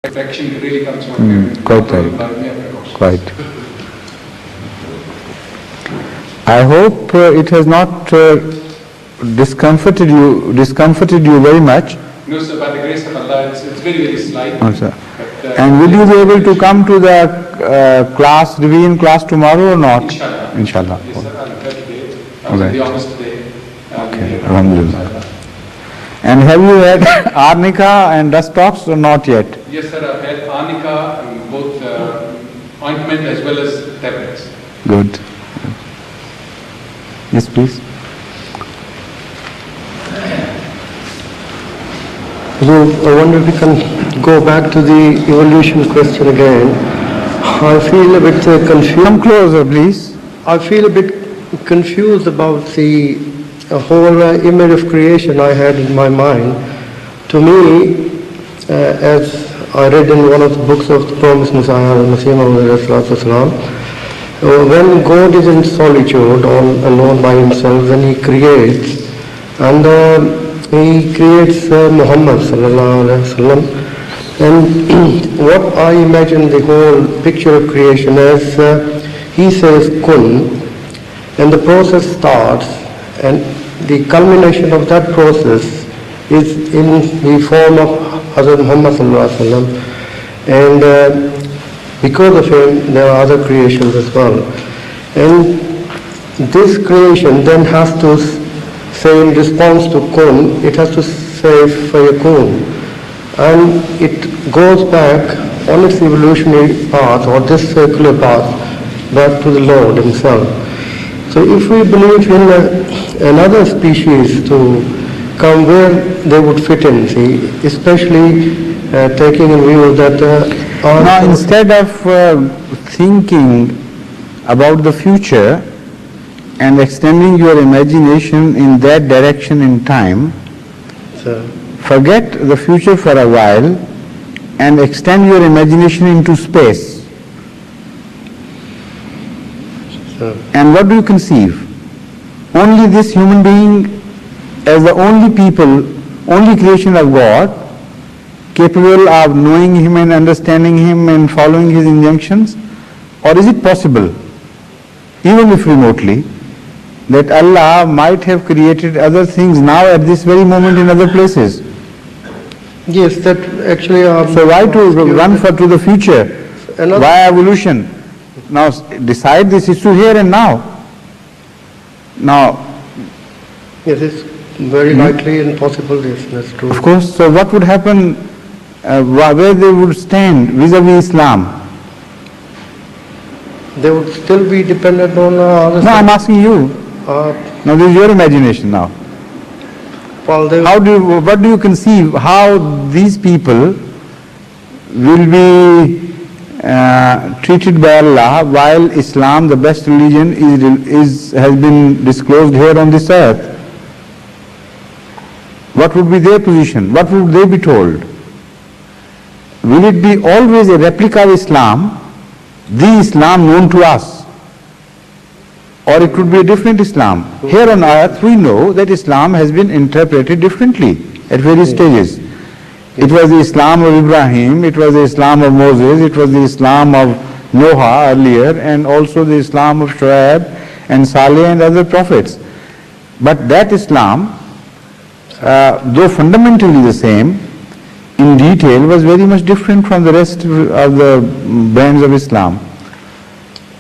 Perfection really comes from quite right. Quite. I hope it has not discomforted you very much. No, sir, by the grace of Allah, it's very, very slight. Oh, sir. But, and will you be able to come to the revision class tomorrow or not? Inshallah. Inshallah. Yes, sir, I'll try today. I was in the office today. Okay, Alhamdulillah. And have you had arnica and dust talks or not yet? Yes, sir, I've had arnica, both ointment as well as tablets. Good. Yes, please. I wonder if we can go back to the evolution question again. I feel a bit confused. Come closer, please. I feel a bit confused about the whole image of creation I had in my mind. To me, as I read in one of the books of the Promised Messiah, when God is in solitude, all alone by himself, when he creates, and he creates Muhammad sallallahu alaihi wasallam, and what I imagine the whole picture of creation as, he says kun, and the process starts, and the culmination of that process is in the form of Hadhrat Muhammad sallallahu alaihi wasallam, and because of him there are other creations as well, and this creation then has to say in response to kun, it has to say fayakun, and it goes back on its evolutionary path or this circular path back to the Lord himself. So if we believe in another species to come where they would fit in, see, especially taking in view that now instead of thinking about the future and extending your imagination in that direction in time, forget the future for a while and extend your imagination into space. And what do you conceive? Only this human being as the only people, only creation of God, capable of knowing him and understanding him and following his injunctions? Or is it possible, even if remotely, that Allah might have created other things now at this very moment in other places? Yes, that actually... so why to run to the future? Why evolution? Now decide this issue here and now. Now... Yes, it's very likely and possible, yes, that's true. Of course, so what would happen, where they would stand vis-a-vis Islam? They would still be dependent on other... No, I'm asking you. Now this is your imagination now. Well, what do you conceive, how these people will be treated by Allah while Islam, the best religion, has been disclosed here on this earth? What would be their position? What would they be told? Will it be always a replica of Islam, the Islam known to us? Or it could be a different Islam? Here on earth we know that Islam has been interpreted differently at various stages. It was the Islam of Ibrahim, it was the Islam of Moses, it was the Islam of Noah earlier, and also the Islam of Shuaib and Saleh and other prophets. But that Islam, though fundamentally the same, in detail was very much different from the rest of the brands of Islam.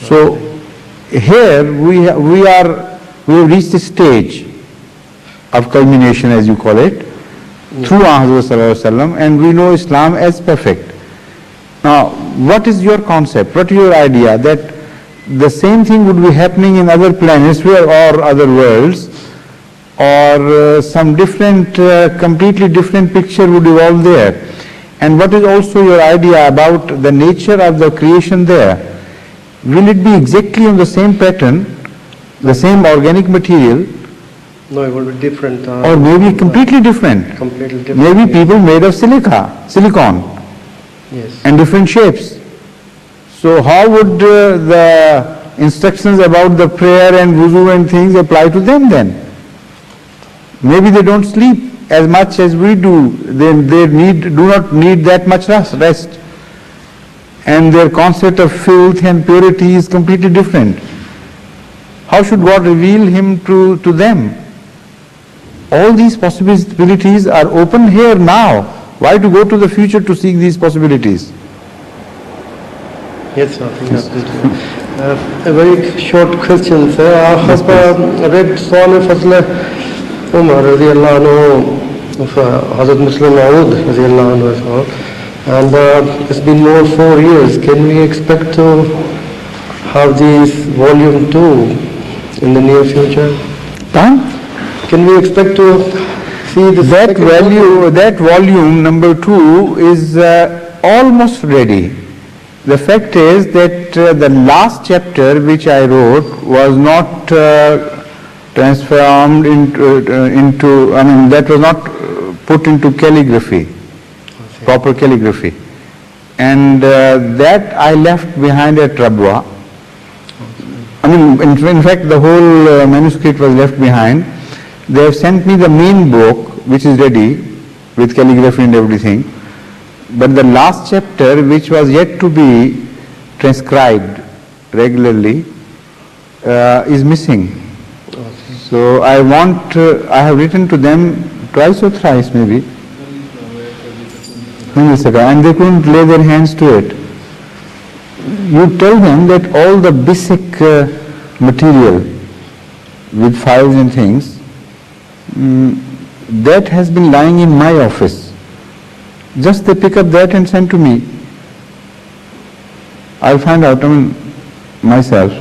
So here we have reached a stage of culmination, as you call it, through Hadhrat Sallallahu Alaihi Wasallam, and we know Islam as perfect. Now, what is your concept? What is your idea that the same thing would be happening in other planets or other worlds, or some different, completely different picture would evolve there? And what is also your idea about the nature of the creation there? Will it be exactly on the same pattern, the same organic material? No, it will be different. Or maybe completely different. Completely different. Maybe people made of silicon. Yes. And different shapes. So how would the instructions about the prayer and wuzu and things apply to them then? Maybe they don't sleep as much as we do. They do not need that much rest. And their concept of filth and purity is completely different. How should God reveal Him to them? All these possibilities are open here now. Why to go to the future to seek these possibilities? Yes, sir. A very short question, sir. I have read Surah Fazl Umar radiallahu anhu of Hadhrat Mirza Tahir radiallahu anhu as well. And it's been more 4 years. Can we expect to have this volume 2 in the near future? Can we expect to see the that volume number 2 is almost ready. The fact is that the last chapter which I wrote was not transformed into, I mean, that was not put into calligraphy, proper calligraphy. And that I left behind at Rabwa. I mean, in fact, the whole manuscript was left behind. They have sent me the main book, which is ready, with calligraphy and everything. But the last chapter, which was yet to be transcribed regularly, is missing. So I have written to them twice or thrice maybe, and they couldn't lay their hands to it. You tell them that all the basic material with files and things, that has been lying in my office. Just they pick up that and send to me. I'll find out, myself.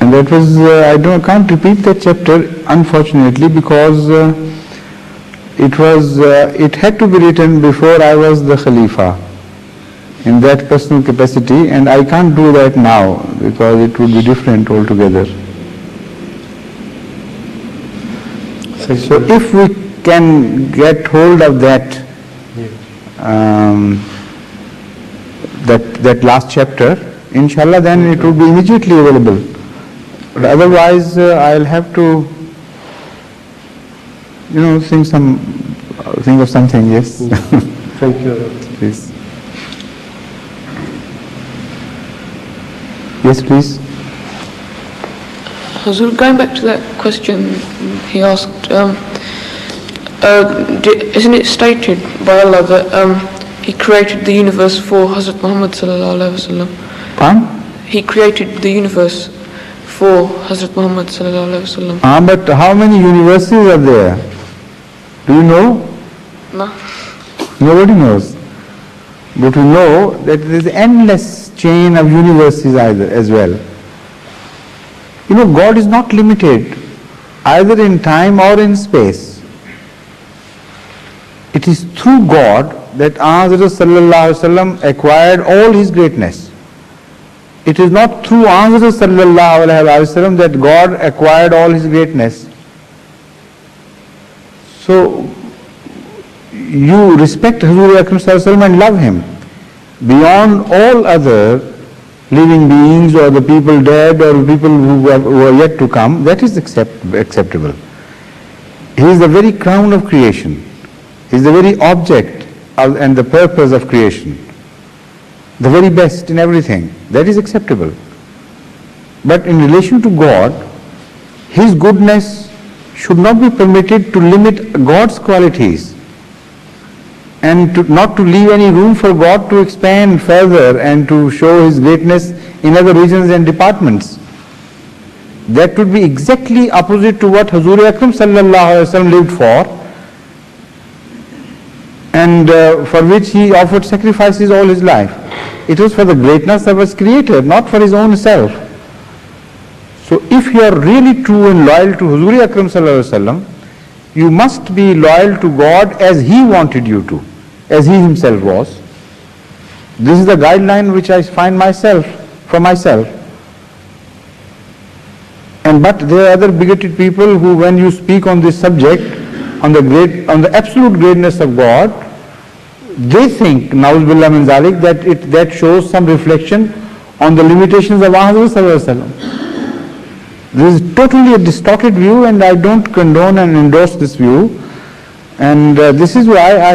And that was, I can't repeat that chapter, unfortunately, because it had to be written before I was the Khalifa, in that personal capacity, and I can't do that now, because it would be different altogether. So if we can get hold of that that last chapter, inshallah, then it will be immediately available. But otherwise, I'll have to, think of something. Yes. Thank you. Please. Yes, please. Hazur, going back to that question he asked, isn't it stated by Allah that He created the universe for Hazrat Muhammad sallallahu alaihi wasallam? Pardon? He created the universe for Hazrat Muhammad sallallahu alaihi wasallam. But how many universes are there? Do you know? No. Nobody knows. But we know that there is endless chain of universes as well. God is not limited either in time or in space. It is through God that Hazrat sallallahu alaihi wasallam acquired all his greatness. It is not through Hazrat sallallahu alaihi wasallam that God acquired all his greatness. So you respect Hazrat Akram sallallahu alaihi wasallam and love him beyond all other living beings or the people dead or people who are yet to come. That is acceptable. He is the very crown of creation. He is the very object and the purpose of creation. The very best in everything. That is acceptable. But in relation to God, His goodness should not be permitted to limit God's qualities, and not to leave any room for God to expand further and to show His greatness in other regions and departments. That would be exactly opposite to what Hazur Akram sallallahu alaihi wasallam lived for, and for which he offered sacrifices all his life. It was for the greatness of his Creator, not for his own self. So if you are really true and loyal to Hazur Akram sallallahu alaihi wasallam, you must be loyal to God as He wanted you to, as He Himself was. This is the guideline which I find for myself. But there are other bigoted people who, when you speak on this subject, on the absolute greatness of God, they think, Na'uz Billah min Zalik, that shows some reflection on the limitations of Hazrat sallallahu alaihi wasallam. This is totally a distorted view, and I don't condone and endorse this view. And this is why